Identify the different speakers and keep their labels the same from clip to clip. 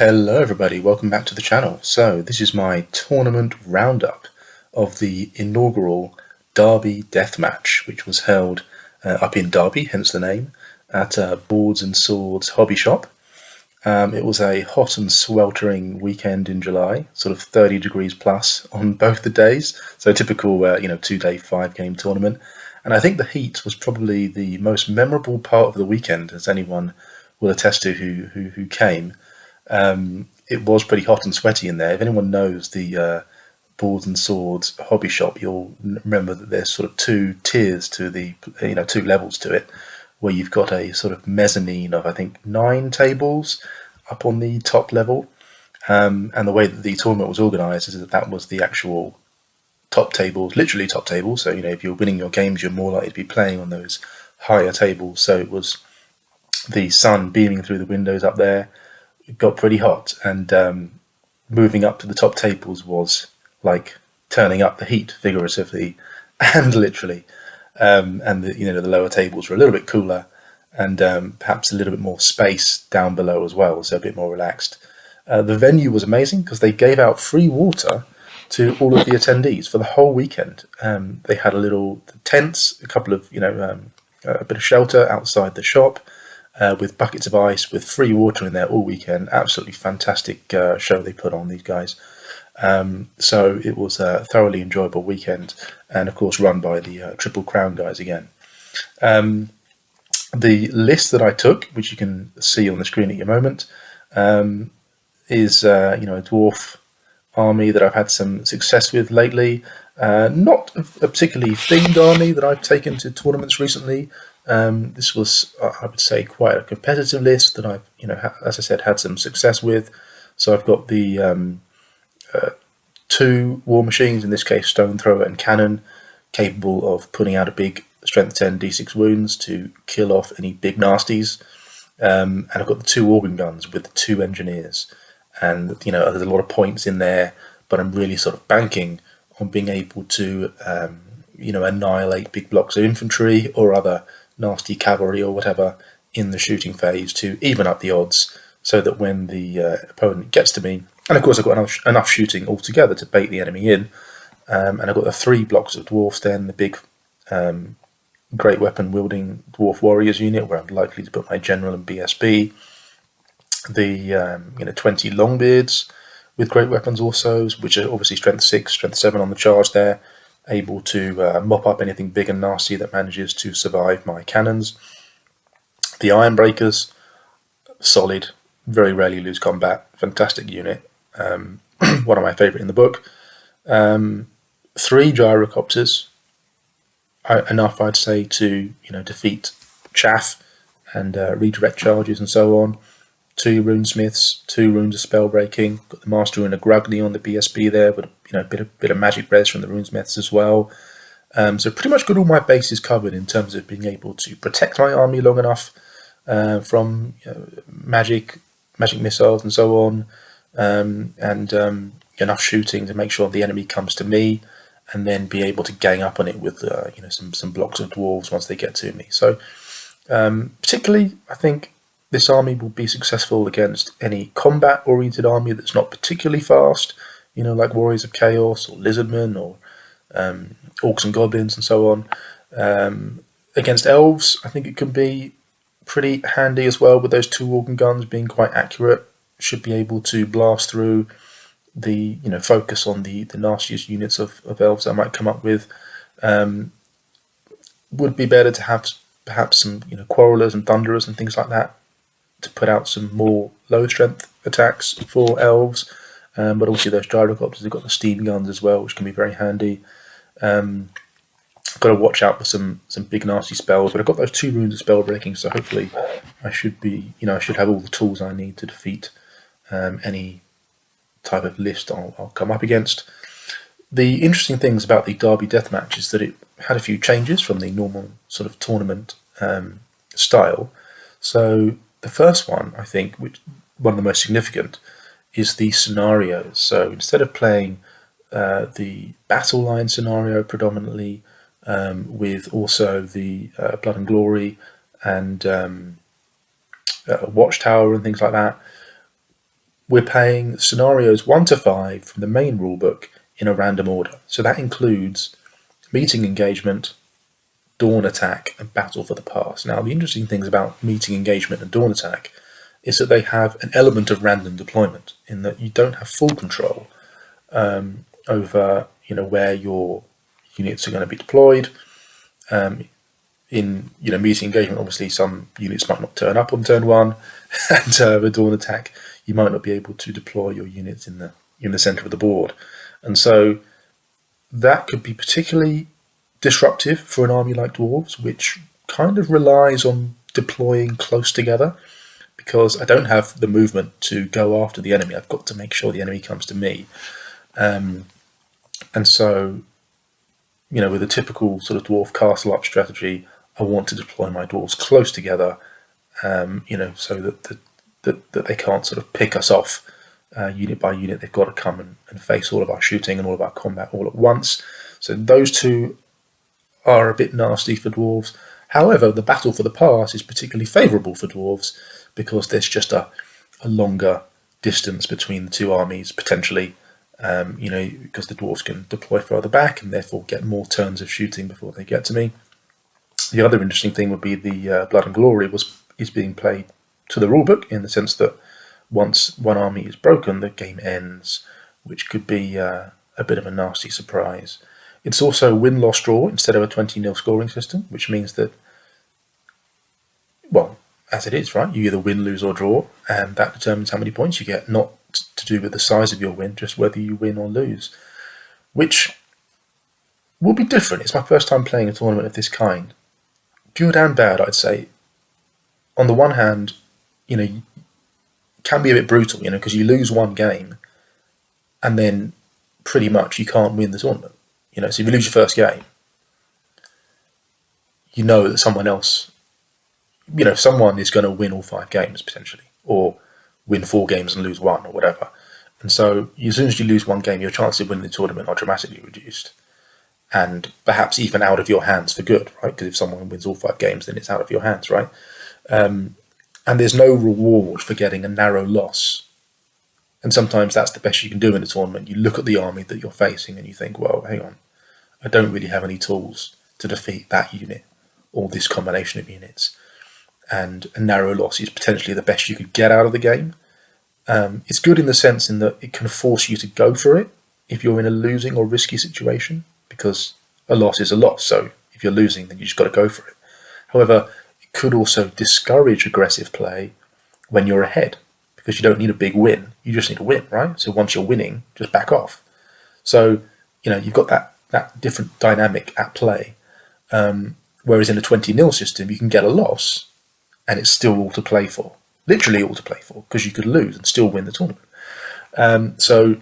Speaker 1: Hello everybody, welcome back to the channel. So this is my tournament roundup of the inaugural Derby Deathmatch, which was held up in Derby, hence the name, at Boards and Swords Hobby Shop. It was a hot and sweltering weekend in July, sort of 30 degrees plus on both the days, so typical 2-day 5-game tournament. And I think the heat was probably the most memorable part of the weekend, as anyone will attest to who came. It was pretty hot and sweaty in there. If anyone knows the Boards and Swords hobby shop, you'll remember that there's sort of two tiers to the, two levels to it, where you've got a sort of mezzanine of, I think, 9 tables up on the top level. And the way that the tournament was organised is that was the actual top tables, literally top tables. So, if you're winning your games, you're more likely to be playing on those higher tables. So it was the sun beaming through the windows up there. It got pretty hot, and moving up to the top tables was like turning up the heat, figuratively and literally. And the lower tables were a little bit cooler, and perhaps a little bit more space down below as well, so a bit more relaxed. The venue was amazing because they gave out free water to all of the attendees for the whole weekend. They had a little tents, a couple of a bit of shelter outside the shop. With buckets of ice, with free water in there all weekend. Absolutely fantastic show they put on, these guys. So it was a thoroughly enjoyable weekend, and of course run by the Triple Crown guys again. The list that I took, which you can see on the screen at your moment, is a dwarf army that I've had some success with lately. Not a particularly themed army that I've taken to tournaments recently. This was, I would say, quite a competitive list that I've, as I said, had some success with. So I've got the 2 war machines, in this case Stone Thrower and Cannon, capable of putting out a big strength 10 d6 wounds to kill off any big nasties. And I've got the 2 organ guns with the 2 engineers. And, there's a lot of points in there, but I'm really sort of banking on being able to, annihilate big blocks of infantry or other nasty cavalry or whatever in the shooting phase to even up the odds, so that when the opponent gets to me, and of course I've got enough shooting altogether to bait the enemy in, and I've got the 3 blocks of dwarfs, then the big great weapon wielding dwarf warriors unit, where I'm likely to put my general and BSB, the 20 longbeards with great weapons also, which are obviously strength 6, strength 7 on the charge there, able to mop up anything big and nasty that manages to survive my cannons. The Iron Breakers, solid, very rarely lose combat, fantastic unit, one of my favourite in the book. 3 Gyrocopters, enough I'd say to defeat chaff and redirect charges and so on. 2 runesmiths, 2 runes of spell breaking. Got the Master Rune of Grugny on the BSB there, but a bit of magic res from the runesmiths as well. So pretty much got all my bases covered in terms of being able to protect my army long enough from magic missiles and so on, and enough shooting to make sure the enemy comes to me, and then be able to gang up on it with some blocks of dwarves once they get to me. So particularly, I think this army will be successful against any combat-oriented army that's not particularly fast, like Warriors of Chaos or Lizardmen or Orcs and Goblins and so on. Against Elves, I think it can be pretty handy as well, with those 2 organ guns being quite accurate. Should be able to blast through the, focus on the nastiest units of Elves I might come up with. Would be better to have perhaps some, Quarrelers and Thunderers and things like that, to put out some more low strength attacks for Elves, but also those Gyrocopters have got the steam guns as well, which can be very handy. Got to watch out for some big nasty spells, but I've got those 2 runes of spell breaking, so hopefully I should be, I should have all the tools I need to defeat any type of list I'll come up against. The interesting things about the Derby Deathmatch is that it had a few changes from the normal sort of tournament style. So the first one, I think, one of the most significant, is the scenarios. So instead of playing the battle line scenario predominantly, with also the Blood and Glory and Watchtower and things like that, we're playing scenarios 1 to 5 from the main rulebook in a random order. So that includes meeting engagement, dawn attack, and battle for the pass. Now, the interesting things about meeting engagement and dawn attack is that they have an element of random deployment in that you don't have full control over where your units are going to be deployed. In meeting engagement, obviously some units might not turn up on turn 1, and with dawn attack, you might not be able to deploy your units in the center of the board, and so that could be particularly disruptive for an army like Dwarves, which kind of relies on deploying close together. Because I don't have the movement to go after the enemy, I've got to make sure the enemy comes to me, and so with a typical sort of dwarf castle up strategy, I want to deploy my dwarves close together, so that they can't sort of pick us off unit by unit. They've got to come and face all of our shooting and all of our combat all at once. So those two are a bit nasty for dwarves. However, the battle for the pass is particularly favourable for dwarves because there's just a longer distance between the two armies, potentially, because the dwarves can deploy further back and therefore get more turns of shooting before they get to me. The other interesting thing would be the Blood and Glory is being played to the rulebook, in the sense that once one army is broken, the game ends, which could be a bit of a nasty surprise. It's also win-loss-draw instead of a 20-0 scoring system, which means that, well, as it is, right, you either win, lose or draw, and that determines how many points you get, not to do with the size of your win, just whether you win or lose, which will be different. It's my first time playing a tournament of this kind. Good and bad, I'd say. On the one hand, it can be a bit brutal, because you lose one game and then pretty much you can't win the tournament. So if you lose your first game, you know that someone else, someone is going to win all 5 games potentially, or win 4 games and lose 1 or whatever. And so as soon as you lose one game, your chances of winning the tournament are dramatically reduced, and perhaps even out of your hands for good, right? Because if someone wins all 5 games, then it's out of your hands, right? And there's no reward for getting a narrow loss. And sometimes that's the best you can do in a tournament. You look at the army that you're facing and you think, well, hang on, I don't really have any tools to defeat that unit or this combination of units. And a narrow loss is potentially the best you could get out of the game. It's good in the sense in that it can force you to go for it if you're in a losing or risky situation, because a loss is a loss. So if you're losing, then you just got to go for it. However, it could also discourage aggressive play when you're ahead, because you don't need a big win. You just need to win, right? So once you're winning, just back off. So, you've got that different dynamic at play. Whereas in a 20-0 system, you can get a loss and it's still all to play for. Literally all to play for, because you could lose and still win the tournament. So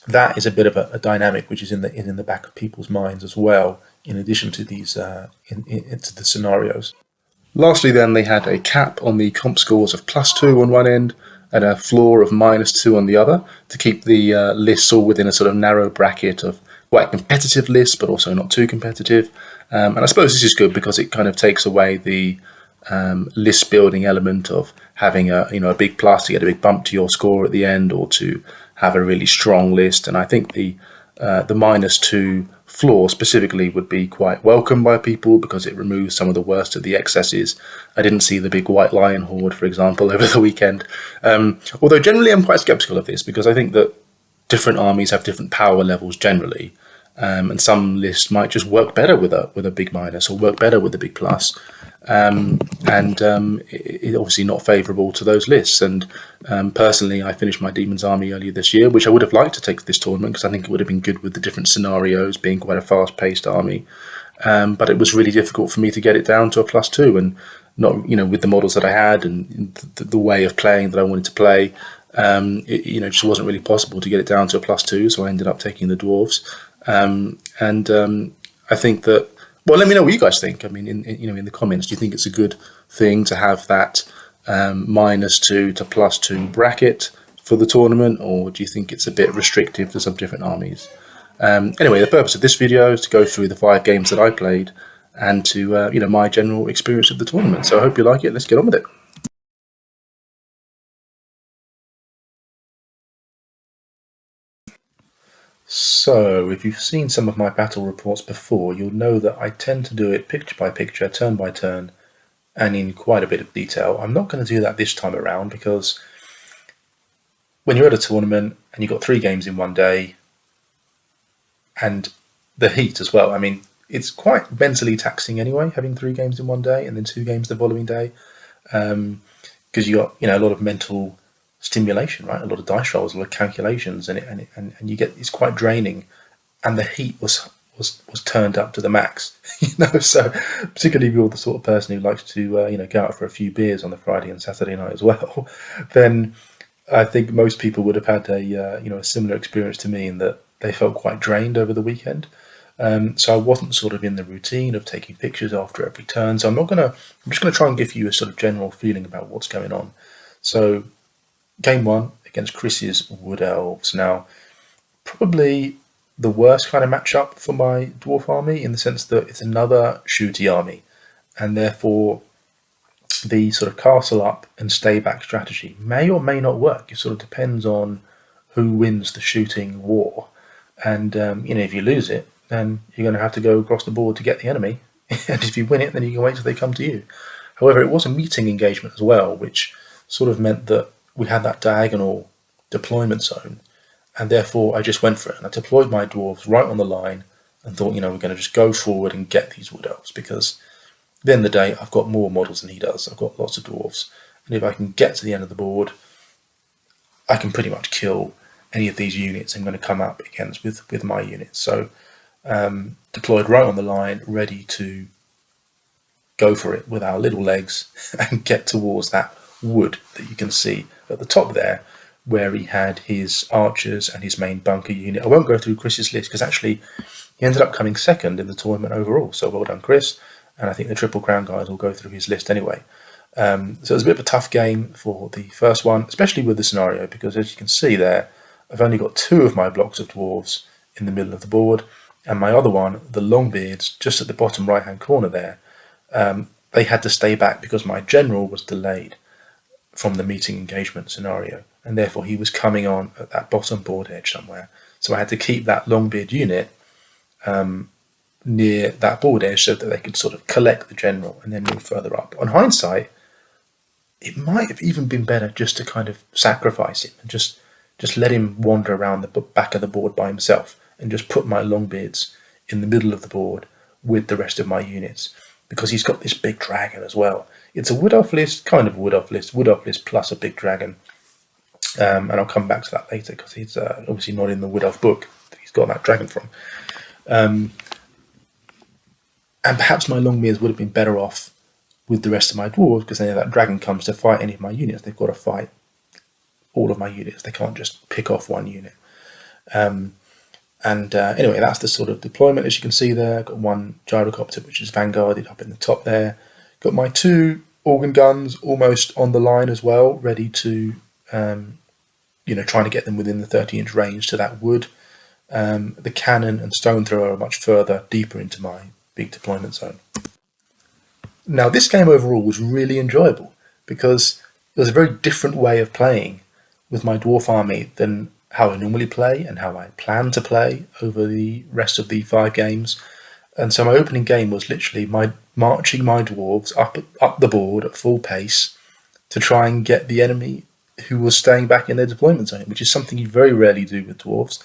Speaker 1: that is a bit of a dynamic which is in the back of people's minds as well, in addition to these into the scenarios. Lastly then, they had a cap on the comp scores of +2 on one end and a floor of -2 on the other, to keep the lists all within a sort of narrow bracket of quite competitive lists, but also not too competitive. And I suppose this is good because it kind of takes away the list building element of having a big plus to get a big bump to your score at the end, or to have a really strong list. And I think the -2 floor specifically would be quite welcome by people, because it removes some of the worst of the excesses. I didn't see the big white lion horde, for example, over the weekend. Although generally I'm quite skeptical of this, because I think that different armies have different power levels generally, and some lists might just work better with a big minus, or work better with a big plus. It's obviously not favourable to those lists. And personally, I finished my Demon's Army earlier this year, which I would have liked to take to this tournament, because I think it would have been good with the different scenarios, being quite a fast-paced army. But it was really difficult for me to get it down to a +2, and not, with the models that I had and the way of playing that I wanted to play, it just wasn't really possible to get it down to a +2. So I ended up taking the Dwarves. I think that, well, let me know what you guys think. I mean, in the comments, do you think it's a good thing to have that -2 to +2 bracket for the tournament, or do you think it's a bit restrictive to some different armies? Anyway, the purpose of this video is to go through the 5 games that I played, and to my general experience of the tournament. So I hope you like it. Let's get on with it. So, if you've seen some of my battle reports before, you'll know that I tend to do it picture by picture, turn by turn, and in quite a bit of detail. I'm not going to do that this time around because when you're at a tournament and you've got 3 games in one day, and the heat as well, I mean, it's quite mentally taxing anyway, having 3 games in one day and then 2 games the following day, because you got a lot of mental stimulation, right? A lot of dice rolls, a lot of calculations, and you get, it's quite draining, and the heat was turned up to the max, So particularly if you're the sort of person who likes to go out for a few beers on the Friday and Saturday night as well, then I think most people would have had a similar experience to me in that they felt quite drained over the weekend. So I wasn't sort of in the routine of taking pictures after every turn. So I'm just gonna try and give you a sort of general feeling about what's going on. So game 1 against Chris's Wood Elves. Now, probably the worst kind of matchup for my Dwarf army in the sense that it's another shooty army, and therefore the sort of castle up and stay back strategy may or may not work. It sort of depends on who wins the shooting war. And if you lose it, then you're going to have to go across the board to get the enemy. And if you win it, then you can wait till they come to you. However, it was a meeting engagement as well, which sort of meant that we had that diagonal deployment zone, and therefore I just went for it. And I deployed my dwarves right on the line and thought, we're going to just go forward and get these wood elves, because at the end of the day, I've got more models than he does. I've got lots of dwarves, and if I can get to the end of the board, I can pretty much kill any of these units I'm going to come up against with my units. So deployed right on the line, ready to go for it with our little legs and get towards that wood that you can see at the top there, where he had his archers and his main bunker unit. I won't go through Chris's list because actually he ended up coming second in the tournament overall. So well done, Chris. And I think the Triple Crown guys will go through his list anyway. So it was a bit of a tough game for the first one, especially with the scenario, because as you can see there, I've only got 2 of my blocks of dwarves in the middle of the board, and my other one, the Longbeards, just at the bottom right-hand corner there, they had to stay back because my general was delayed from the meeting engagement scenario, and therefore he was coming on at that bottom board edge somewhere. So I had to keep that Longbeard unit near that board edge so that they could sort of collect the general and then move further up. On hindsight, it might have even been better just to kind of sacrifice him and just let him wander around the back of the board by himself and just put my Longbeards in the middle of the board with the rest of my units, because he's got this big dragon as well. It's a Wood Elf list, kind of a Wood Elf list plus a big dragon. And I'll come back to that later because he's obviously not in the Wood Elf book that he's got that dragon from. And perhaps my Longbeards would have been better off with the rest of my dwarves, because then if that dragon comes to fight any of my units, they've got to fight all of my units. They can't just pick off one unit. Anyway, that's the sort of deployment. As you can see there, I've got 1 gyrocopter, which is vanguarded up in the top there. Got my 2 organ guns almost on the line as well, ready to, trying to get them within the 30-inch range to that wood. The cannon and stone thrower are much further, deeper into my big deployment zone. Now, this game overall was really enjoyable because it was a very different way of playing with my dwarf army than how I normally play and how I plan to play over the rest of the 5 games. And so my opening game was literally marching my dwarves up the board at full pace to try and get the enemy who was staying back in their deployment zone, which is something you very rarely do with dwarves.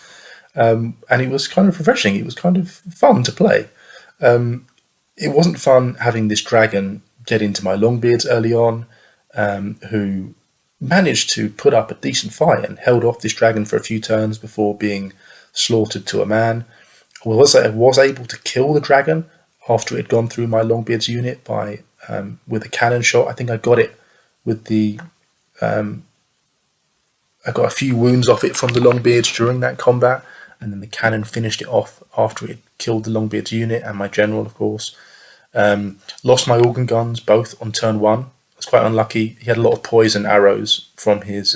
Speaker 1: And it was kind of refreshing. It was kind of fun to play. It wasn't fun having this dragon get into my Longbeards early on, who managed to put up a decent fight and held off this dragon for a few turns before being slaughtered to a man. I was able to kill the dragon after it had gone through my Longbeards unit by with a cannon shot. I think I got it with the I got a few wounds off it from the Longbeards during that combat, and then the cannon finished it off after it killed the Longbeards unit and my general, of course. Lost my organ guns both on turn 1. I was quite unlucky. He had a lot of poison arrows from his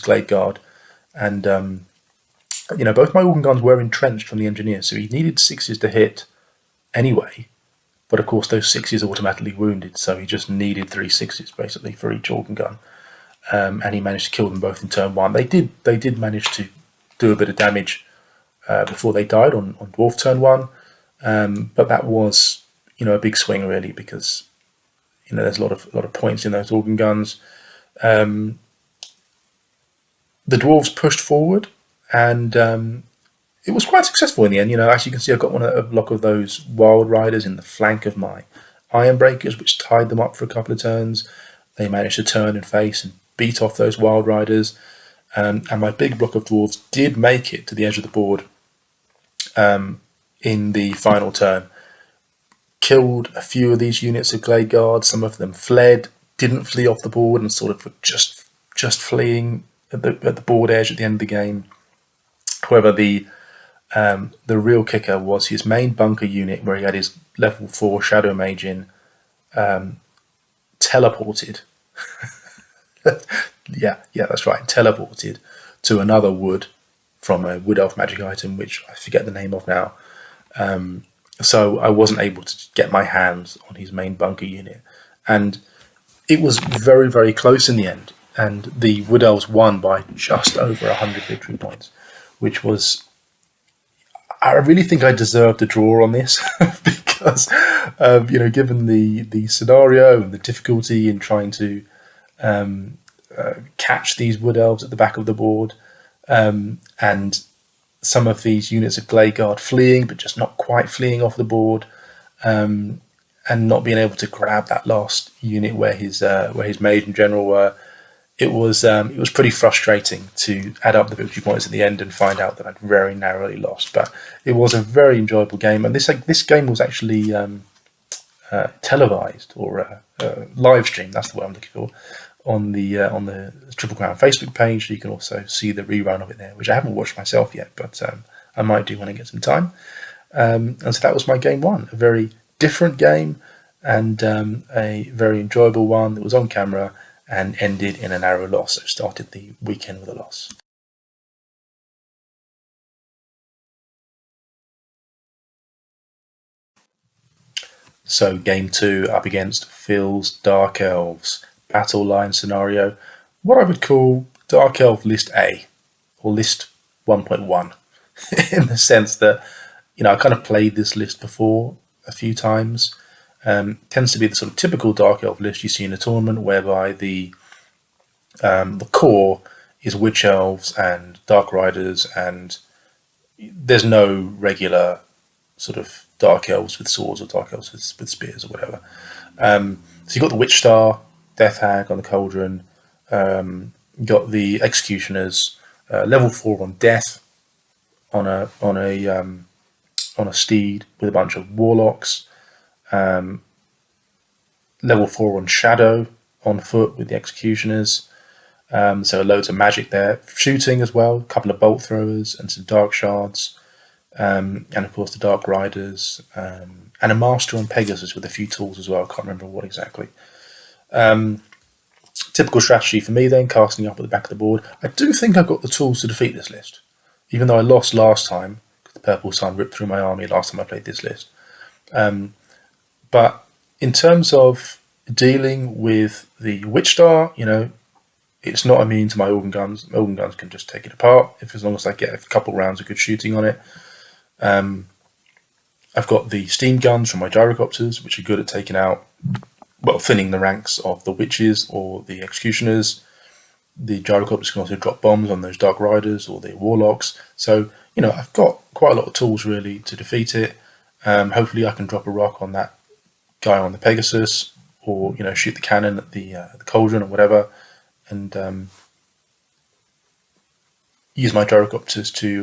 Speaker 1: Glade Guard, and both my organ guns were entrenched from the engineer, so he needed 6s to hit anyway. But of course, those 6s automatically wounded, so he just needed 3 6s basically for each organ gun, and he managed to kill them both in turn 1. They did manage to do a bit of damage before they died on Dwarf turn 1. But that was, a big swing really, because there's a lot of points in those organ guns. The Dwarves pushed forward, and it was quite successful in the end. As you can see, I got a block of those Wild Riders in the flank of my Iron Breakers, which tied them up for a couple of turns. They managed to turn and face and beat off those Wild Riders. And my big block of Dwarves did make it to the edge of the board in the final turn. Killed a few of these units of Glade Guard. Some of them fled, didn't flee off the board, and sort of were just fleeing at the board edge at the end of the game. However, the real kicker was his main bunker unit, where he had his level 4 Shadow Mage in, teleported. yeah, that's right, teleported to another wood from a Wood Elf magic item, which I forget the name of now. So I wasn't able to get my hands on his main bunker unit. And it was very, very close in the end. And the Wood Elves won by just over 100 victory points, which was... I really think I deserved a draw on this because, given the scenario and the difficulty in trying to catch these Wood Elves at the back of the board, and some of these units of Glade Guard fleeing, but just not quite fleeing off the board, and not being able to grab that last unit where his mage and general were. It was pretty frustrating to add up the victory points at the end and find out that I'd very narrowly lost. But it was a very enjoyable game, and this game was actually televised or live streamed. That's the word I'm looking for, on the Triple Crown Facebook page. You can also see the rerun of it there, which I haven't watched myself yet, but I might do when I get some time. And so that was my game 1, a very different game and a very enjoyable one that was on camera and ended in a narrow loss. So started the weekend with a loss. So game 2 up against Phil's Dark Elves. Battle line scenario. What I would call Dark Elf List A, or List 1.1, in the sense that, I kind of played this list before a few times. Tends to be the sort of typical Dark Elf list you see in a tournament, whereby the core is Witch Elves and Dark Riders, and there's no regular sort of Dark Elves with swords or Dark Elves with spears or whatever. So you've got the Witch Star, Death Hag on the Cauldron, you got the Executioners, level 4 on Death on a steed with a bunch of Warlocks, level 4 on Shadow on foot with the Executioners. So loads of magic there. Shooting as well, a couple of Bolt Throwers and some Dark Shards, and of course the Dark Riders, and a Master on Pegasus with a few tools as well. I can't remember what exactly. Typical strategy for me then, casting up at the back of the board. I do think I've got the tools to defeat this list, even though I lost last time, because the Purple Sun ripped through my army last time I played this list. But in terms of dealing with the Witch Star, it's not immune to my organ guns. My organ guns can just take it apart, as long as I get a couple rounds of good shooting on it. I've got the steam guns from my gyrocopters, which are good at taking out, thinning the ranks of the witches or the executioners. The gyrocopters can also drop bombs on those Dark Riders or the Warlocks. So, I've got quite a lot of tools really to defeat it. Hopefully I can drop a rock on that guy on the Pegasus, or, shoot the cannon at the Cauldron or whatever, and use my gyrocopters to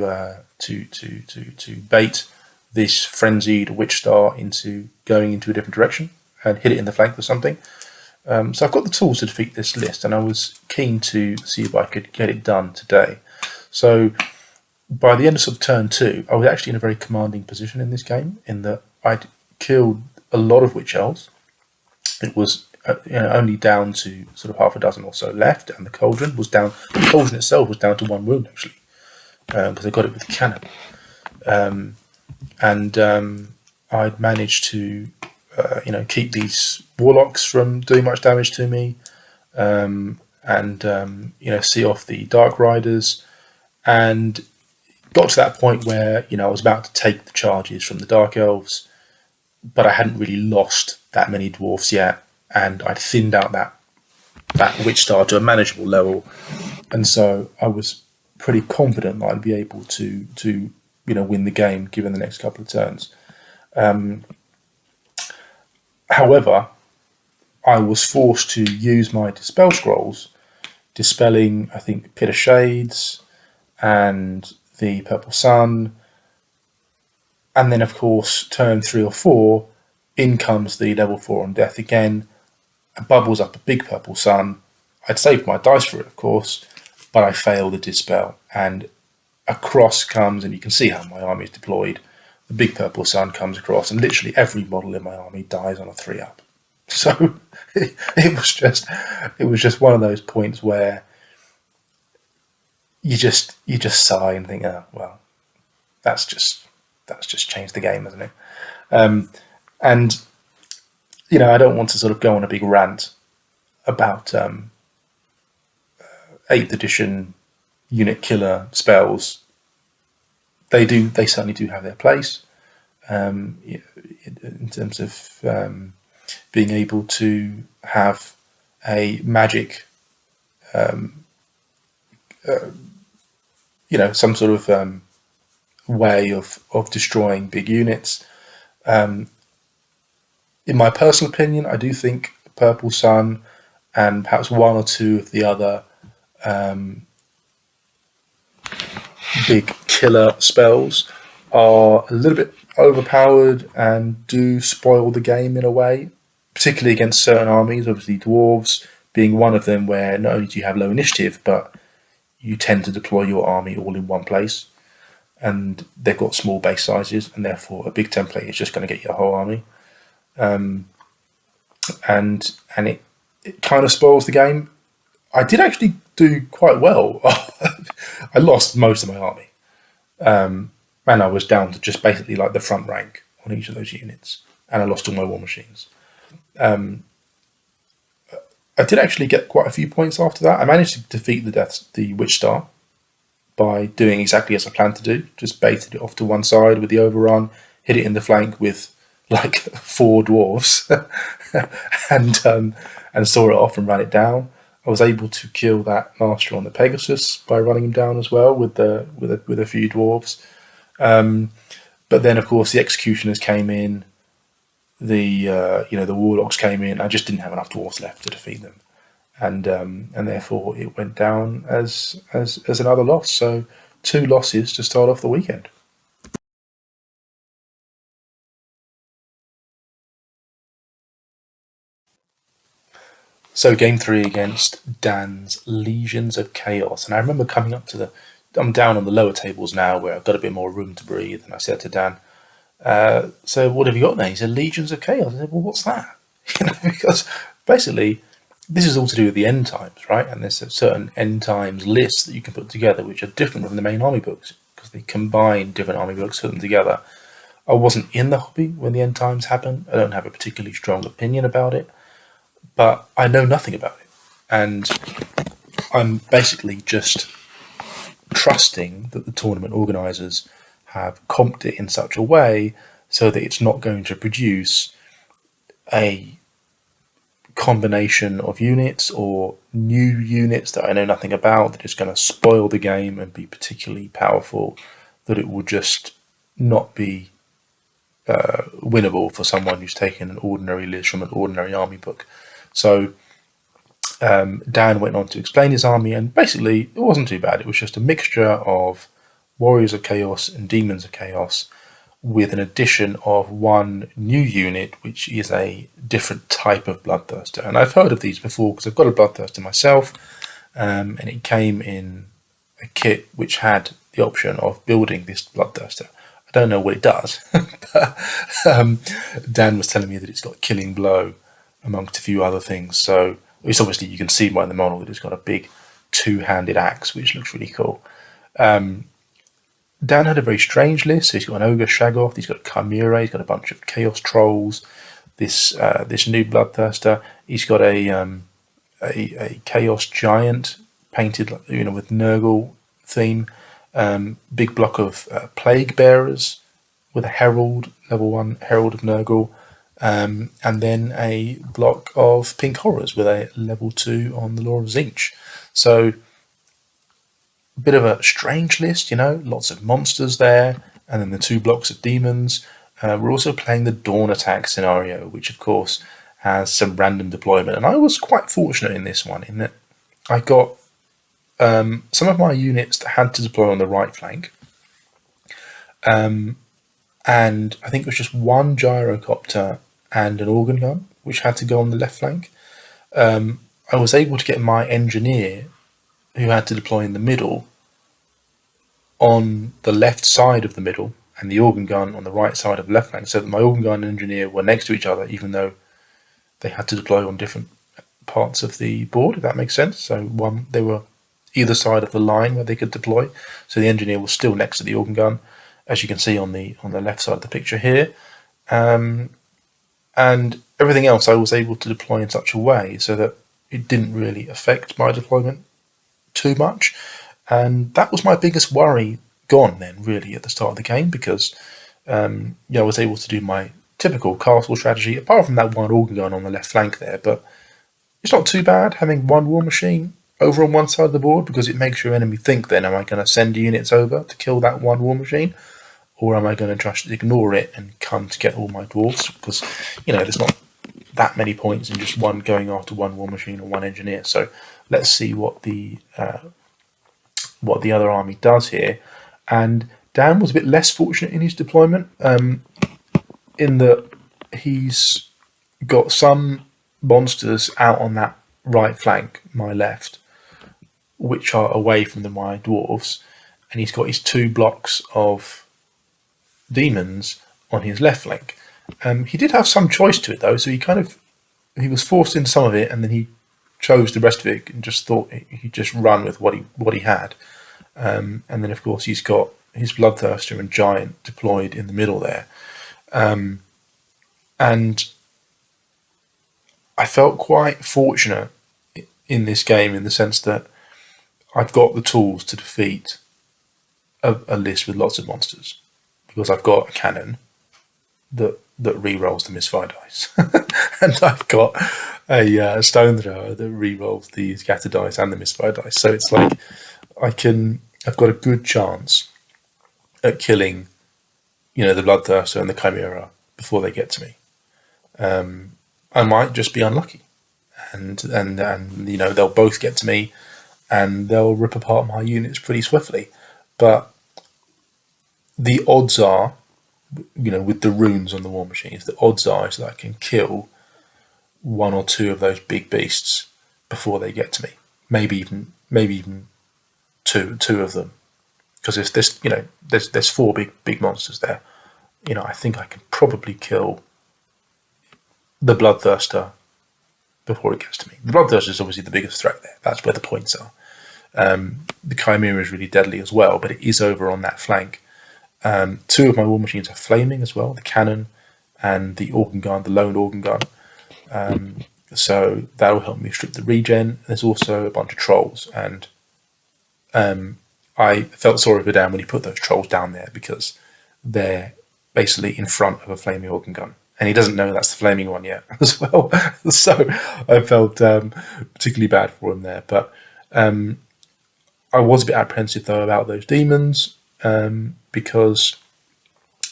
Speaker 1: bait this frenzied Witch Star into going into a different direction and hit it in the flank with something. So I've got the tools to defeat this list, and I was keen to see if I could get it done today. So by the end of sort of turn 2, I was actually in a very commanding position in this game, in that I'd killed a lot of Witch Elves. It was only down to sort of half a dozen or so left, and the Cauldron was down. The Cauldron itself was down to 1 wound actually, because I got it with the cannon. I'd managed to keep these Warlocks from doing much damage to me, see off the Dark Riders, and got to that point where I was about to take the charges from the Dark Elves, but I hadn't really lost that many dwarfs yet, and I'd thinned out that Witch Star to a manageable level, and so I was pretty confident that I'd be able to win the game given the next couple of turns. However, I was forced to use my Dispel Scrolls, dispelling, I think, Pit of Shades and the Purple Sun. And then, of course, turn 3 or 4, in comes the level 4 on death again, and bubbles up a big Purple Sun. I'd saved my dice for it, of course, but I failed the Dispel. And across comes, and you can see how my army is deployed, the big Purple Sun comes across, and literally every model in my army dies on a 3-up. So it was just one of those points where you just sigh and think, oh well, that's just changed the game, hasn't it? And I don't want to sort of go on a big rant about 8th edition unit killer spells. They certainly do have their place in terms of being able to have a magic, some sort of way of destroying big units. In my personal opinion, I do think Purple Sun and perhaps one or two of the other big killer spells are a little bit overpowered and do spoil the game in a way, particularly against certain armies, obviously Dwarves being one of them, where not only do you have low initiative, but you tend to deploy your army all in one place, and they've got small base sizes, and therefore a big template is just going to get your whole army. And it kind of spoils the game. I did actually do quite well. I lost most of my army. And I was down to just basically like the front rank on each of those units. And I lost all my war machines. I did actually get quite a few points after that. I managed to defeat the Witch Star by doing exactly as I planned to do. Just baited it off to one side with the overrun, hit it in the flank with like 4 dwarves, and saw it off and ran it down. I was able to kill that master on the Pegasus by running him down as well with a few dwarves. But then, of course, the executioners came in, the warlocks came in. I just didn't have enough dwarves left to defeat them, and therefore it went down as another loss. So 2 losses to start off the weekend. So game 3 against Dan's Legions of Chaos, and I remember coming up to I'm down on the lower tables now where I've got a bit more room to breathe, and I said to Dan, so what have you got there? He said, Legions of Chaos. I said, well, what's that? Because basically this is all to do with the end times, right? And there's a certain end times lists that you can put together which are different from the main army books because they combine different army books, put them together. I wasn't in the hobby when the end times happened. I don't have a particularly strong opinion about it, but I know nothing about it. And I'm basically just trusting that the tournament organisers have comped it in such a way so that it's not going to produce a combination of units or new units that I know nothing about that is going to spoil the game and be particularly powerful, that it will just not be winnable for someone who's taken an ordinary list from an ordinary army book. So Dan went on to explain his army, and basically it wasn't too bad. It was just a mixture of Warriors of Chaos and Demons of Chaos with an addition of one new unit, which is a different type of Bloodthirster. And I've heard of these before because I've got a Bloodthirster myself, and it came in a kit which had the option of building this Bloodthirster. I don't know what it does, but Dan was telling me that it's got Killing Blow amongst a few other things. So it's obviously, you can see by the model that it's got a big 2-handed axe, which looks really cool. Dan had a very strange list. So he's got an Ogre Shaggoth, he's got a Chimera, he's got a bunch of Chaos Trolls, this new Bloodthirster. He's got a Chaos Giant painted with Nurgle theme, big block of Plague Bearers with a Herald, level 1 Herald of Nurgle, and then a block of Pink Horrors with a level 2 on the Law of Zinch. So a bit of a strange list, lots of monsters there, and then the 2 blocks of demons. We're also playing the Dawn Attack scenario, which of course has some random deployment, and I was quite fortunate in this one in that I got some of my units that had to deploy on the right flank, and I think it was just 1 gyrocopter and an organ gun which had to go on the left flank. I was able to get my engineer, who had to deploy in the middle, on the left side of the middle, and the organ gun on the right side of the left flank, so that my organ gun and engineer were next to each other, even though they had to deploy on different parts of the board, if that makes sense. So they were either side of the line where they could deploy, so the engineer was still next to the organ gun, as you can see on the left side of the picture here. And everything else I was able to deploy in such a way so that it didn't really affect my deployment too much. And that was my biggest worry gone then, really, at the start of the game, because I was able to do my typical castle strategy, apart from that 1 organ gun on the left flank there. But it's not too bad having 1 war machine over on one side of the board, because it makes your enemy think, then, am I going to send units over to kill that 1 war machine, or am I going to just ignore it and come to get all my dwarfs? Because there's not that many points in just going after 1 war machine or 1 engineer. So let's see what the other army does here. And Dan was a bit less fortunate in his deployment, in that he's got some monsters out on that right flank, my left, which are away from my dwarves, and he's got his 2 blocks of demons on his left flank. He did have some choice to it though, so he was forced into some of it, and then he chose the rest of it and just thought he'd just run with what he had. And then of course he's got his Bloodthirster and Giant deployed in the middle there. And I felt quite fortunate in this game, in the sense that I've got the tools to defeat a list with lots of monsters, because I've got a cannon that re-rolls the misfire dice, and I've got a stone thrower that re-rolls the scatter dice and the misfire dice. So it's like I've got a good chance at killing, the Bloodthirster and the Chimera before they get to me. I might just be unlucky, and they'll both get to me, and they'll rip apart my units pretty swiftly. But the odds are, with the runes on the war machines, the odds are is that I can kill 1 or 2 of those big beasts before they get to me. Maybe even two of them, because there's 4 big monsters there. I think I can probably kill the Bloodthirster before it gets to me. The Bloodthirster is obviously the biggest threat there. That's where the points are. The Chimera is really deadly as well, but it is over on that flank. 2 of my war machines are flaming as well, the cannon and the organ gun, the lone organ gun. So that will help me strip the regen. There's also a bunch of trolls, and I felt sorry for Dan when he put those trolls down there, because they're basically in front of a flaming organ gun, and he doesn't know that's the flaming one yet as well. So I felt particularly bad for him there. But I was a bit apprehensive though about those demons, because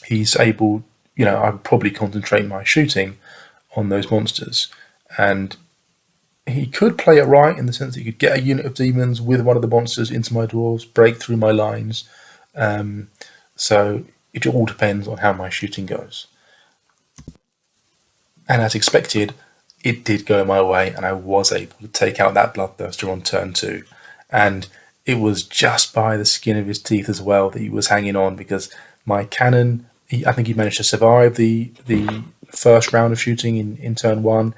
Speaker 1: he's able, I would probably concentrate my shooting on those monsters, and he could play it right in the sense that he could get a unit of demons with one of the monsters into my dwarves, break through my lines. So it all depends on how my shooting goes. And as expected, it did go my way, and I was able to take out that Bloodthirster on turn 2. And it was just by the skin of his teeth as well that he was hanging on, because my cannon, I think he managed to survive the first round of shooting in turn 1.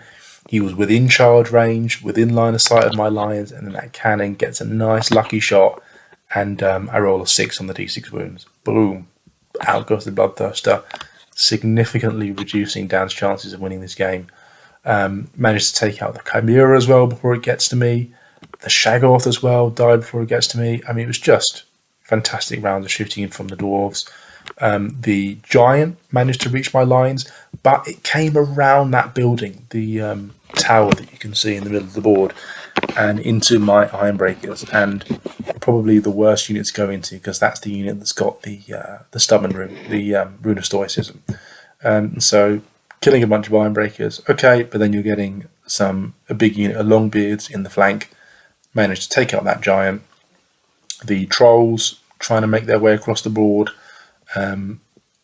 Speaker 1: He was within charge range, within line of sight of my lions, and then that cannon gets a nice lucky shot, and I roll a 6 on the d6 wounds. Boom! Out goes the Bloodthirster, significantly reducing Dan's chances of winning this game. Managed to take out the Chimera as well before it gets to me. The Shaggoth as well died before it gets to me. I mean, it was just fantastic rounds of shooting from the Dwarves. The Giant managed to reach my lines, but it came around that building, the tower that you can see in the middle of the board, and into my Ironbreakers, and probably the worst unit to go into, because that's the unit that's got the Stubborn Rune, the Rune of Stoicism. So killing a bunch of Ironbreakers, okay, but then you're getting a big unit of Longbeards in the flank, managed to take out that Giant. The Trolls trying to make their way across the board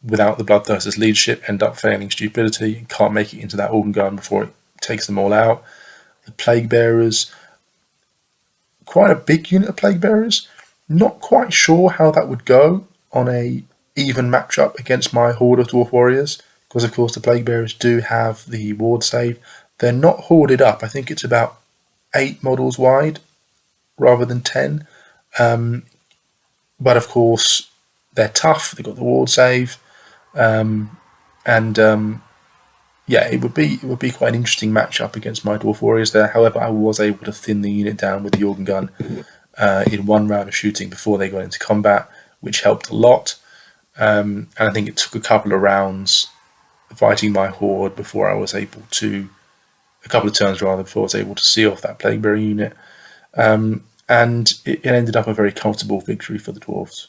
Speaker 1: without the Bloodthirster's leadership end up failing stupidity and can't make it into that organ gun before it takes them all out. The Plague Bearers, quite a big unit of Plague Bearers. Not quite sure how that would go on a even matchup against my horde of Dwarf Warriors, because of course the Plague Bearers do have the ward save. They're not hoarded up. I think it's about 8 models wide rather than 10. But of course they're tough. They've got the ward save, and yeah, it would be quite an interesting matchup against my Dwarf Warriors there. However, I was able to thin the unit down with the organ gun in one round of shooting before they got into combat, which helped a lot. And I think it took a couple of rounds fighting my horde before I was able to, a couple of turns rather, before I was able to see off that Plague Bearer unit. And it ended up a very comfortable victory for the Dwarves.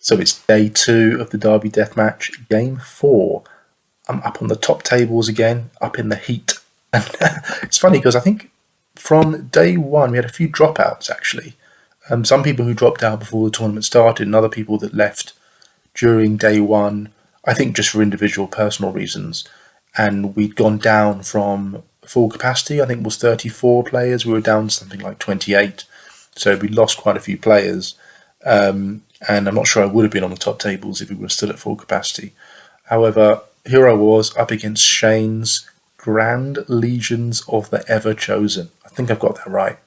Speaker 1: So it's day 2 of the Derby Deathmatch, game 4. I'm up on the top tables again, up in the heat. And it's funny because I think from day 1 we had a few dropouts actually. Some people who dropped out before the tournament started, and other people that left during day 1, I think just for individual personal reasons. And we'd gone down from full capacity, I think it was 34 players, we were down to something like 28. So we lost quite a few players. And I'm not sure I would have been on the top tables if we were still at full capacity. However, here I was up against Shane's Grand Legions of the Everchosen. I think I've got that right.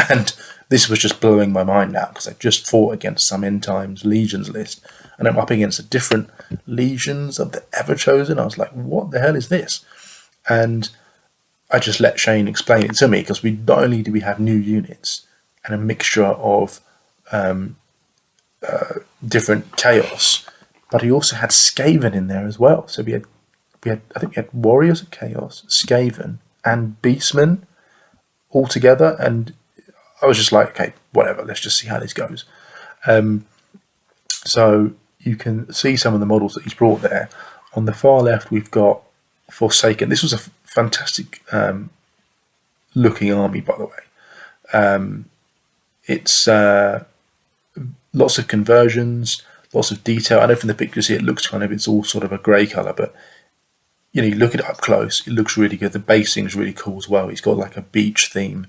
Speaker 1: And this was just blowing my mind now, because I just fought against some End Times Legions list, and I'm up against a different Legions of the Everchosen. I was like, what the hell is this? And I just let Shane explain it to me, because not only do we have new units and a mixture of different chaos, but he also had Skaven in there as well. So we had I think we had Warriors of Chaos, Skaven, and Beastmen all together, and I was just like, okay, whatever, let's just see how this goes. So you can see some of the models that he's brought there. On the far left, we've got Forsaken. This was a fantastic looking army, by the way. It's lots of conversions, lots of detail. I know from the pictures here it looks it's all sort of a grey colour, but you look at it up close, it looks really good. The basing's really cool as well. He's got like a beach theme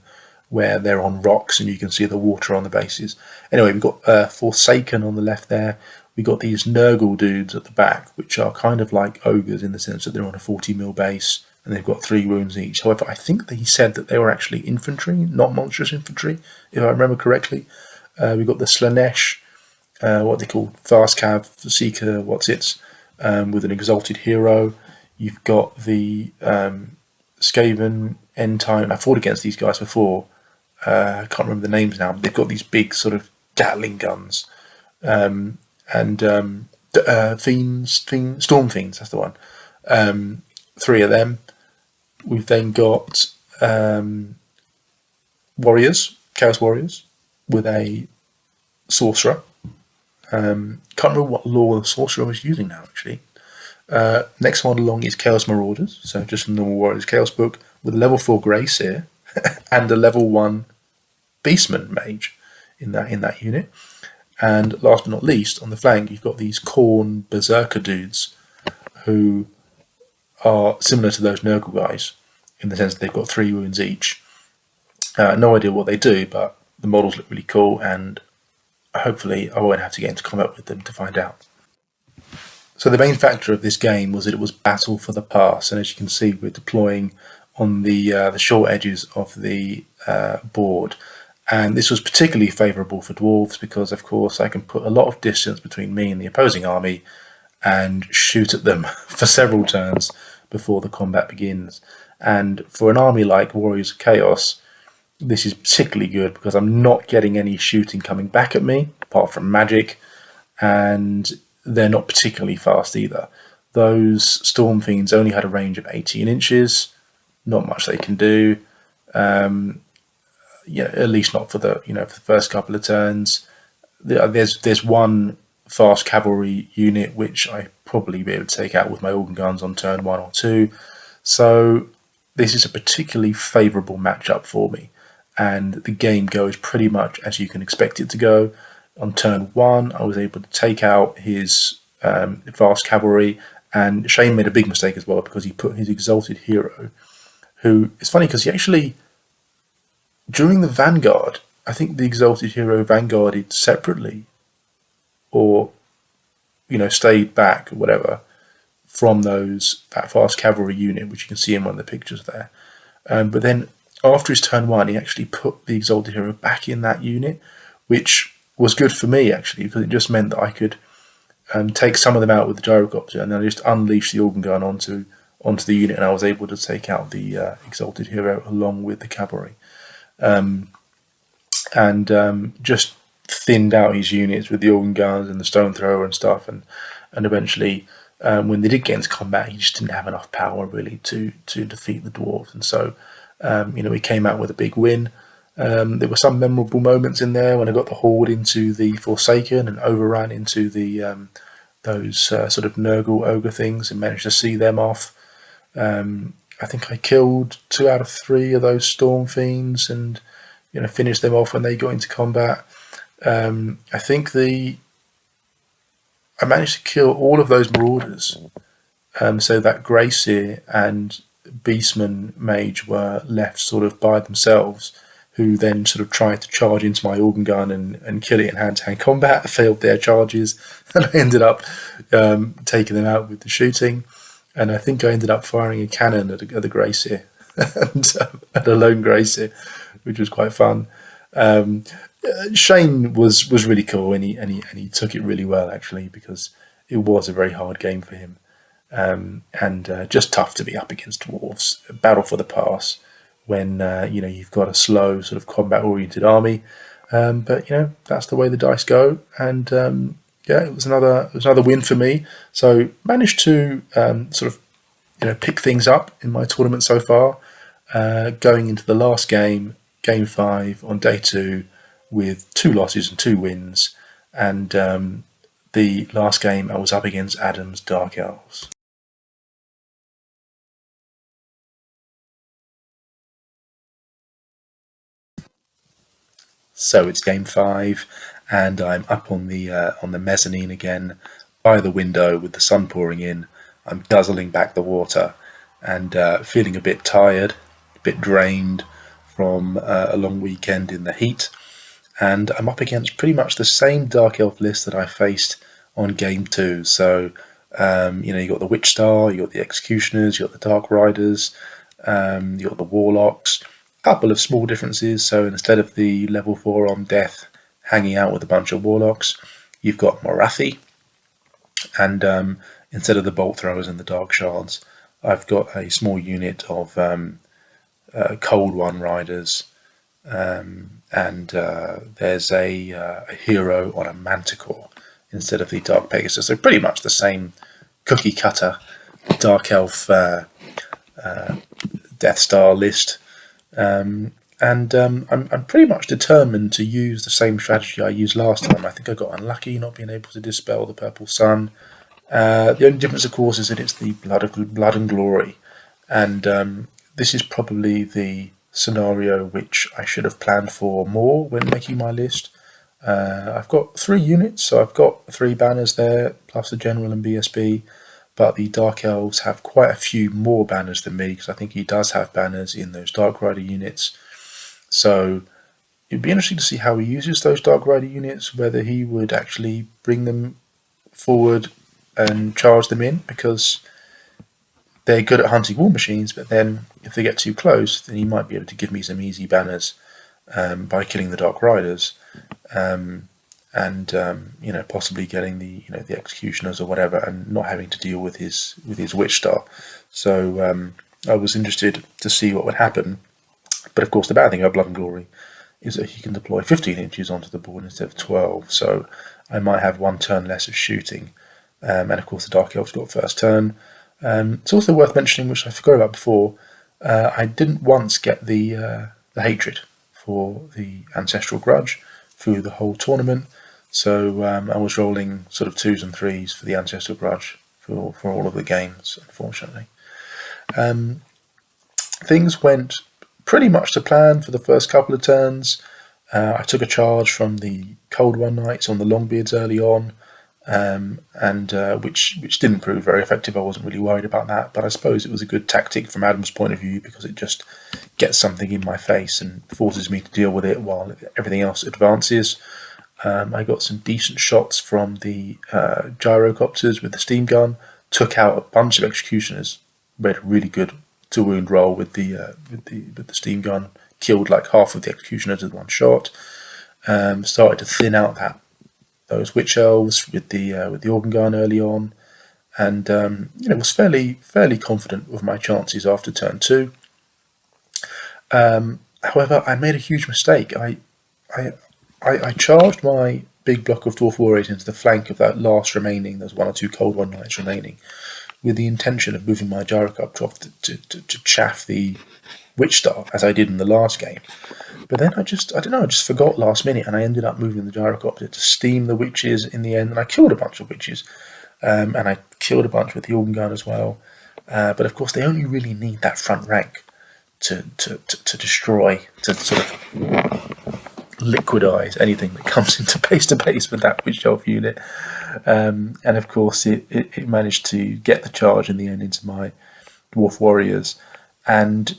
Speaker 1: where they're on rocks and you can see the water on the bases. Anyway, we've got Forsaken on the left there. We've got these Nurgle dudes at the back, which are kind of like ogres in the sense that they're on a 40mm base and they've got 3 wounds each. However, I think that he said that they were actually infantry, not monstrous infantry, if I remember correctly. We've got the Slanesh, what they call Fast Cav, Seeker, with an Exalted Hero. You've got the Skaven, End Time. I fought against these guys before. I can't remember the names now, but they've got these big sort of Gatling guns. Storm Fiends, that's the one. 3 of them. We've then got Warriors, Chaos Warriors, with a Sorcerer. Can't remember what law the Sorcerer was using now, actually. Next one along is Chaos Marauders, so just from the normal Warriors Chaos book, with a level 4 Grace here, and a level 1 Beastman Mage in that unit. And last but not least, on the flank, you've got these Khorne Berserker dudes, who are similar to those Nurgle guys, in the sense that they've got 3 wounds each. No idea what they do, but the models look really cool, and hopefully I won't have to get into combat with them to find out. So the main factor of this game was that it was battle for the pass, and as you can see, we're deploying on the short edges of the board. And this was particularly favourable for Dwarves because, of course, I can put a lot of distance between me and the opposing army and shoot at them for several turns before the combat begins. And for an army like Warriors of Chaos, this is particularly good because I'm not getting any shooting coming back at me, apart from magic, and they're not particularly fast either. Those Storm Fiends only had a range of 18 inches, not much they can do. At least not for the for the first couple of turns. There's one fast cavalry unit which I probably be able to take out with my organ guns on turn 1 or 2. So this is a particularly favourable matchup for me, and the game goes pretty much as you can expect it to go. On turn 1, I was able to take out his fast cavalry, and Shane made a big mistake as well because he put his exalted hero, who it's funny because he actually, during the Vanguard, I think the exalted hero vanguarded separately, or stayed back or whatever from that fast cavalry unit, which you can see in one of the pictures there. But then after his turn 1, he actually put the exalted hero back in that unit, which was good for me actually because it just meant that I could take some of them out with the gyrocopter, and then I just unleash the organ gun onto the unit, and I was able to take out the exalted hero along with the cavalry. Just thinned out his units with the organ guns and the stone thrower and stuff, and eventually when they did get into combat, he just didn't have enough power really to defeat the dwarves, and so he came out with a big win. There were some memorable moments in there when I got the horde into the Forsaken and overran into the those sort of Nurgle ogre things and managed to see them off. I think I killed 2 out of 3 of those Storm Fiends and finished them off when they got into combat. I think I managed to kill all of those Marauders, so that Greyseer and Beastman Mage were left sort of by themselves, who then sort of tried to charge into my organ gun and kill it in hand-to-hand combat, failed their charges, and I ended up taking them out with the shooting. And I think I ended up firing a cannon at the Greyseer, and at a lone Greyseer, which was quite fun. Shane was really cool, and he took it really well actually, because it was a very hard game for him, and just tough to be up against dwarves. A battle for the pass when you've got a slow sort of combat-oriented army, but that's the way the dice go, and it was another win for me. So managed to sort of pick things up in my tournament so far, going into the last game, game 5 on day 2, with 2 losses and 2 wins, and the last game I was up against Adam's Dark Elves. So it's game 5, and I'm up on the mezzanine again, by the window with the sun pouring in. I'm guzzling back the water, and feeling a bit tired, a bit drained from a long weekend in the heat. And I'm up against pretty much the same Dark Elf list that I faced on game 2. So you got the Witch Star, you got the Executioners, you got the Dark Riders, you got the Warlocks. Couple of small differences. So instead of the level 4 on death hanging out with a bunch of warlocks, you've got Morathi, and instead of the bolt throwers and the dark shards, I've got a small unit of Cold One riders, and there's a hero on a Manticore instead of the Dark Pegasus. So pretty much the same cookie cutter Dark Elf Death Star list. I'm pretty much determined to use the same strategy I used last time. I think I got unlucky not being able to dispel the Purple Sun. The only difference, of course, is that it's the Blood and Glory, and this is probably the scenario which I should have planned for more when making my list. I've got 3 units, so I've got 3 banners there, plus the General and BSB. But the Dark Elves have quite a few more banners than me, because I think he does have banners in those Dark Rider units. So it'd be interesting to see how he uses those Dark Rider units, whether he would actually bring them forward and charge them in, because they're good at hunting war machines, but then if they get too close, then he might be able to give me some easy banners by killing the Dark Riders. and possibly getting the executioners or whatever, and not having to deal with his witch star. So I was interested to see what would happen. But of course, the bad thing about Blood and Glory is that he can deploy 15 inches onto the board instead of 12. So I might have 1 turn less of shooting. And of course, the Dark Elves got first turn. It's also worth mentioning, which I forgot about before, I didn't once get the hatred for the Ancestral Grudge through the whole tournament. So I was rolling sort of 2s and 3s for the Ancestral Grudge for all of the games, unfortunately. Things went pretty much to plan for the first couple of turns. I took a charge from the Cold One Knights on the Longbeards early on, which didn't prove very effective. I wasn't really worried about that, but I suppose it was a good tactic from Adam's point of view, because it just gets something in my face and forces me to deal with it while everything else advances. I got some decent shots from the gyrocopters with the steam gun, took out a bunch of executioners, made a really good to-wound roll with the steam gun, killed like half of the executioners with 1 shot. Started to thin out those witch elves with the organ gun early on, and was fairly confident of my chances after turn 2. However, I made a huge mistake. I charged my big block of Dwarf Warriors into the flank of that last remaining. There's 1 or 2 Cold One Knights remaining, with the intention of moving my gyrocopter off to chaff the Witch Star, as I did in the last game. But then I just forgot last minute, and I ended up moving the gyrocopter to steam the witches in the end, and I killed a bunch of witches, and I killed a bunch with the organ gun as well. But of course, they only really need that front rank to destroy, to sort of liquidize anything that comes into base-to-base with that witch elf unit. And of course, it managed to get the charge in the end into my Dwarf Warriors, and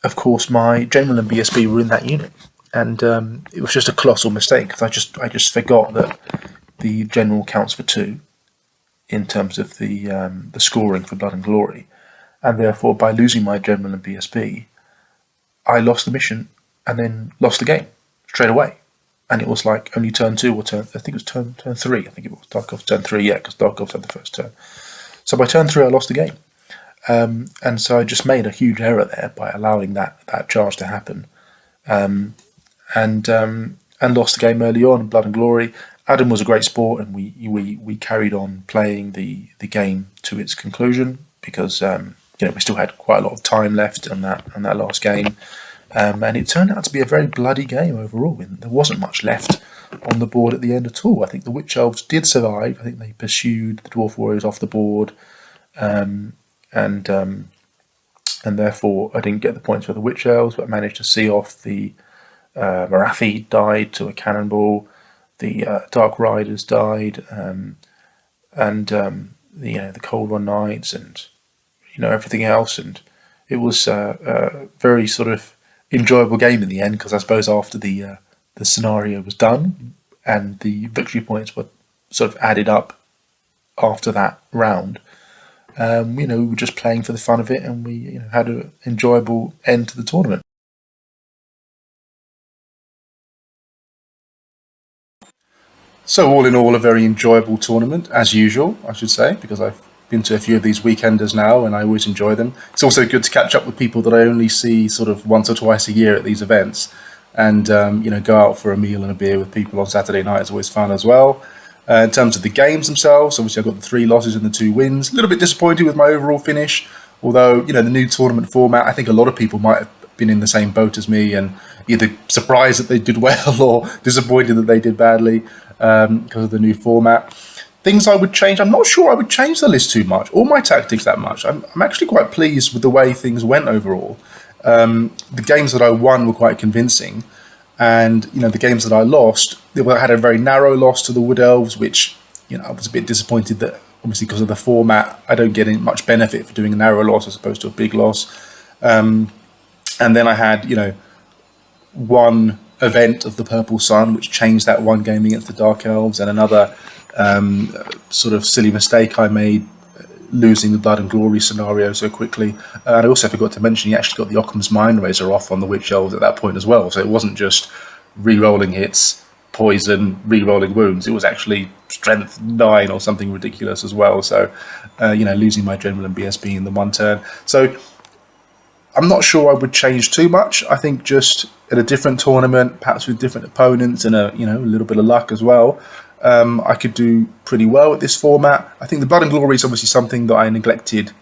Speaker 1: of course my General and BSB were in that unit, and it was just a colossal mistake, because I just forgot that the General counts for 2 in terms of the scoring for Blood and Glory, and therefore by losing my General and BSB, I lost the mission and then lost the game straight away. And it was like only turn 2 or I think it was turn 3. I think it was Dark Elves turn 3, yeah, because Dark Elves had the first turn. So by turn 3, I lost the game. And so I just made a huge error there by allowing that charge to happen, and lost the game early on in Blood and Glory. Adam was a great sport, and we carried on playing the game to its conclusion, because we still had quite a lot of time left on that last game. And it turned out to be a very bloody game overall. There wasn't much left on the board at the end at all. I think the Witch Elves did survive. I think they pursued the Dwarf Warriors off the board, and therefore I didn't get the points for the Witch Elves, but managed to see off the Marathi died to a cannonball, the Dark Riders died, and the Cold One Knights, and everything else. And it was a very sort of enjoyable game in the end, because I suppose after the scenario was done and the victory points were sort of added up after that round, we were just playing for the fun of it, and we had an enjoyable end to the tournament. So all in all, a very enjoyable tournament, as usual, I should say, because I've been to a few of these weekenders now, and I always enjoy them. It's also good to catch up with people that I only see sort of once or twice a year at these events, and go out for a meal and a beer with people on Saturday night is always fun as well. In terms of the games themselves, obviously I've got the 3 losses and the 2 wins. A little bit disappointed with my overall finish, although the new tournament format, I think a lot of people might have been in the same boat as me, and either surprised that they did well or disappointed that they did badly because of the new format. Things I would change, I'm not sure I would change the list too much, or my tactics that much. I'm actually quite pleased with the way things went overall. The games that I won were quite convincing, and the games that I lost, I had a very narrow loss to the Wood Elves, which I was a bit disappointed that, obviously because of the format, I don't get much benefit for doing a narrow loss as opposed to a big loss. And then I had one event of the Purple Sun, which changed that one game against the Dark Elves, and another sort of silly mistake I made losing the Blood and Glory scenario so quickly. And I also forgot to mention he actually got the Occam's Mind Razor off on the Witch Elves at that point as well, so it wasn't just re-rolling hits, poison, re-rolling wounds. It was actually strength 9 or something ridiculous as well. So, losing my general and BSB in the one turn. So I'm not sure I would change too much. I think just at a different tournament, perhaps with different opponents and a little bit of luck as well, I could do pretty well with this format. I think the Blood and Glory is obviously something that I neglected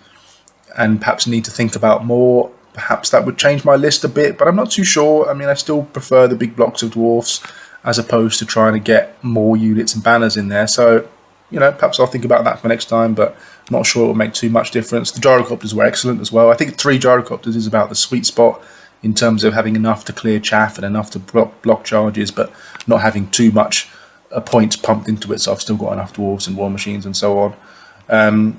Speaker 1: and perhaps need to think about more. Perhaps that would change my list a bit, but I'm not too sure. I mean, I still prefer the big blocks of dwarfs as opposed to trying to get more units and banners in there. So, perhaps I'll think about that for next time, but I'm not sure it will make too much difference. The gyrocopters were excellent as well. I think 3 gyrocopters is about the sweet spot in terms of having enough to clear chaff and enough to block charges, but not having too much points pumped into it. So I've still got enough dwarves and war machines and so on.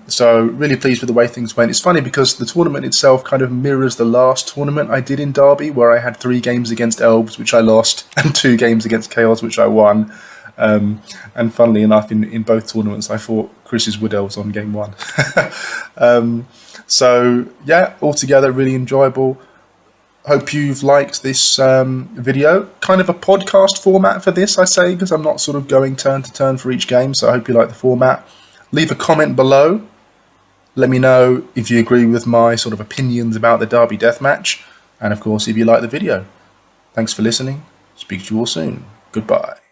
Speaker 1: So really pleased with the way things went. It's funny because the tournament itself kind of mirrors the last tournament I did in Derby, where I had 3 games against Elves, which I lost, and 2 games against Chaos, which I won. And funnily enough, in both tournaments, I fought Chris's Wood Elves on game 1. So yeah, altogether really enjoyable. Hope you've liked this video. Kind of a podcast format for this, I say, because I'm not sort of going turn to turn for each game. So I hope you like the format. Leave a comment below. Let me know if you agree with my sort of opinions about the Derby Deathmatch. And of course, if you like the video. Thanks for listening. Speak to you all soon. Goodbye.